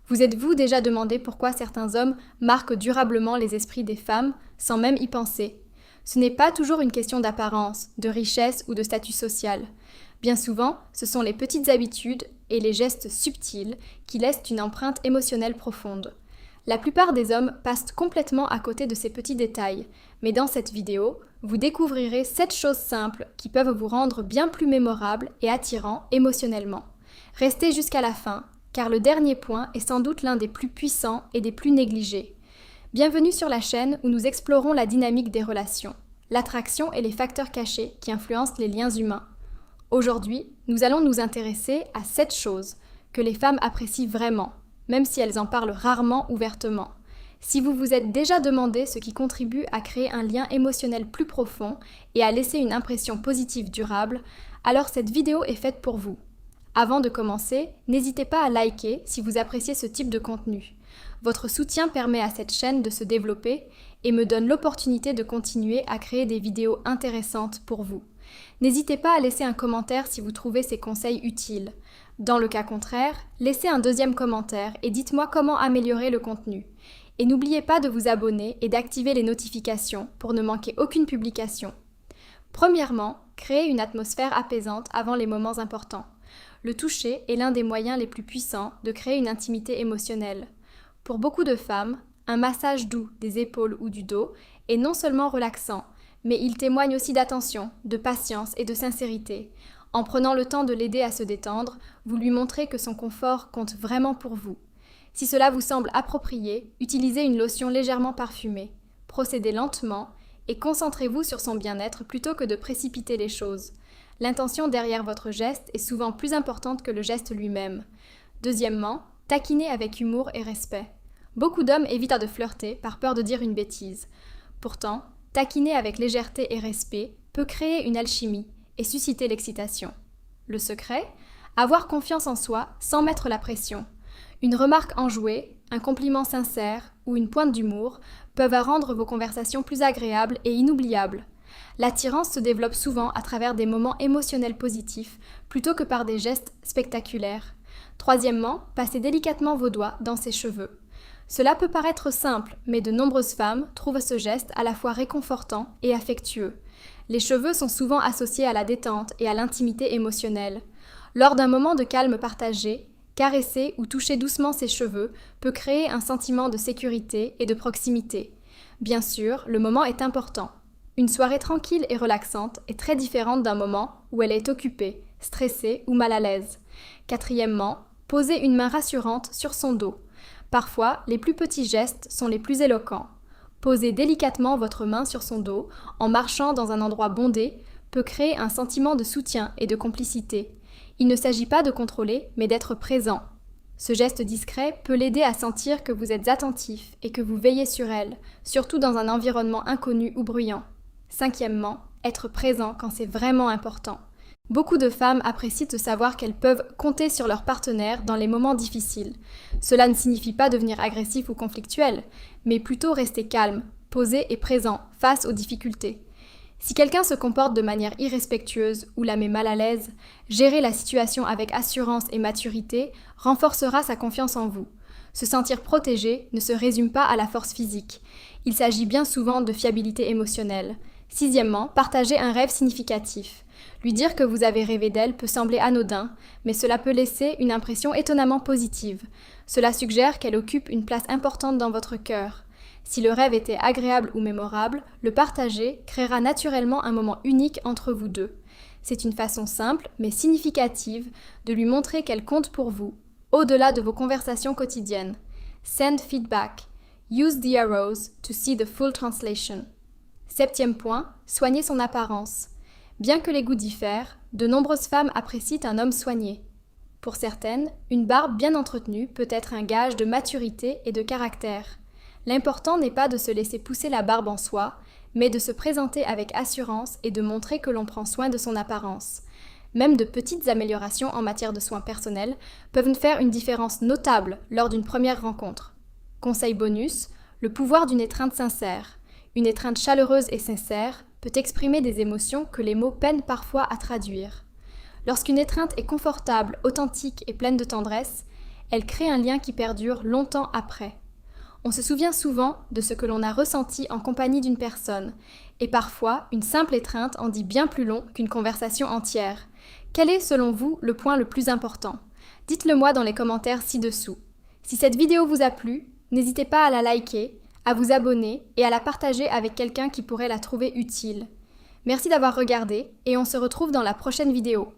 Vous êtes-vous déjà demandé pourquoi certains hommes marquent durablement les esprits des femmes sans même y penser? Ce n'est pas toujours une question d'apparence, de richesse ou de statut social. Bien souvent, ce sont les petites habitudes et les gestes subtils qui laissent une empreinte émotionnelle profonde. La plupart des hommes passent complètement à côté de ces petits détails, mais dans cette vidéo, vous découvrirez 7 choses simples qui peuvent vous rendre bien plus mémorable et attirant émotionnellement. Restez jusqu'à la fin, car le dernier point est sans doute l'un des plus puissants et des plus négligés. Bienvenue sur la chaîne où nous explorons la dynamique des relations, l'attraction et les facteurs cachés qui influencent les liens humains. Aujourd'hui, nous allons nous intéresser à 7 choses que les femmes apprécient vraiment, même si elles en parlent rarement ouvertement. Si vous vous êtes déjà demandé ce qui contribue à créer un lien émotionnel plus profond et à laisser une impression positive durable, alors cette vidéo est faite pour vous. Avant de commencer, n'hésitez pas à liker si vous appréciez ce type de contenu. Votre soutien permet à cette chaîne de se développer et me donne l'opportunité de continuer à créer des vidéos intéressantes pour vous. N'hésitez pas à laisser un commentaire si vous trouvez ces conseils utiles. Dans le cas contraire, laissez un deuxième commentaire et dites-moi comment améliorer le contenu. Et n'oubliez pas de vous abonner et d'activer les notifications pour ne manquer aucune publication. Premièrement, créez une atmosphère apaisante avant les moments importants. Le toucher est l'un des moyens les plus puissants de créer une intimité émotionnelle. Pour beaucoup de femmes, un massage doux des épaules ou du dos est non seulement relaxant, mais il témoigne aussi d'attention, de patience et de sincérité. En prenant le temps de l'aider à se détendre, vous lui montrez que son confort compte vraiment pour vous. Si cela vous semble approprié, utilisez une lotion légèrement parfumée. Procédez lentement et concentrez-vous sur son bien-être plutôt que de précipiter les choses. L'intention derrière votre geste est souvent plus importante que le geste lui-même. Deuxièmement, taquinez avec humour et respect. Beaucoup d'hommes évitent de flirter par peur de dire une bêtise. Pourtant, taquiner avec légèreté et respect peut créer une alchimie et susciter l'excitation. Le secret? Avoir confiance en soi sans mettre la pression. Une remarque enjouée, un compliment sincère ou une pointe d'humour peuvent rendre vos conversations plus agréables et inoubliables. L'attirance se développe souvent à travers des moments émotionnels positifs plutôt que par des gestes spectaculaires. Troisièmement, passez délicatement vos doigts dans ses cheveux. Cela peut paraître simple, mais de nombreuses femmes trouvent ce geste à la fois réconfortant et affectueux. Les cheveux sont souvent associés à la détente et à l'intimité émotionnelle. Lors d'un moment de calme partagé, caresser ou toucher doucement ses cheveux peut créer un sentiment de sécurité et de proximité. Bien sûr, le moment est important. Une soirée tranquille et relaxante est très différente d'un moment où elle est occupée, stressée ou mal à l'aise. Quatrièmement, posez une main rassurante sur son dos. Parfois, les plus petits gestes sont les plus éloquents. Poser délicatement votre main sur son dos en marchant dans un endroit bondé peut créer un sentiment de soutien et de complicité. Il ne s'agit pas de contrôler, mais d'être présent. Ce geste discret peut l'aider à sentir que vous êtes attentif et que vous veillez sur elle, surtout dans un environnement inconnu ou bruyant. Cinquièmement, être présent quand c'est vraiment important. Beaucoup de femmes apprécient de savoir qu'elles peuvent compter sur leur partenaire dans les moments difficiles. Cela ne signifie pas devenir agressif ou conflictuel, mais plutôt rester calme, posé et présent face aux difficultés. Si quelqu'un se comporte de manière irrespectueuse ou la met mal à l'aise, gérer la situation avec assurance et maturité renforcera sa confiance en vous. Se sentir protégé ne se résume pas à la force physique. Il s'agit bien souvent de fiabilité émotionnelle. Sixièmement, partagez un rêve significatif. Lui dire que vous avez rêvé d'elle peut sembler anodin, mais cela peut laisser une impression étonnamment positive. Cela suggère qu'elle occupe une place importante dans votre cœur. Si le rêve était agréable ou mémorable, le partager créera naturellement un moment unique entre vous deux. C'est une façon simple, mais significative, de lui montrer qu'elle compte pour vous, au-delà de vos conversations quotidiennes. Send feedback. Use the arrows to see the full translation. Septième point, soigner son apparence. Bien que les goûts diffèrent, de nombreuses femmes apprécient un homme soigné. Pour certaines, une barbe bien entretenue peut être un gage de maturité et de caractère. L'important n'est pas de se laisser pousser la barbe en soi, mais de se présenter avec assurance et de montrer que l'on prend soin de son apparence. Même de petites améliorations en matière de soins personnels peuvent faire une différence notable lors d'une première rencontre. Conseil bonus, le pouvoir d'une étreinte sincère. Une étreinte chaleureuse et sincère peut exprimer des émotions que les mots peinent parfois à traduire. Lorsqu'une étreinte est confortable, authentique et pleine de tendresse, elle crée un lien qui perdure longtemps après. On se souvient souvent de ce que l'on a ressenti en compagnie d'une personne, et parfois une simple étreinte en dit bien plus long qu'une conversation entière. Quel est selon vous le point le plus important ? Dites-le moi dans les commentaires ci-dessous. Si cette vidéo vous a plu, n'hésitez pas à la liker, à vous abonner et à la partager avec quelqu'un qui pourrait la trouver utile. Merci d'avoir regardé et on se retrouve dans la prochaine vidéo.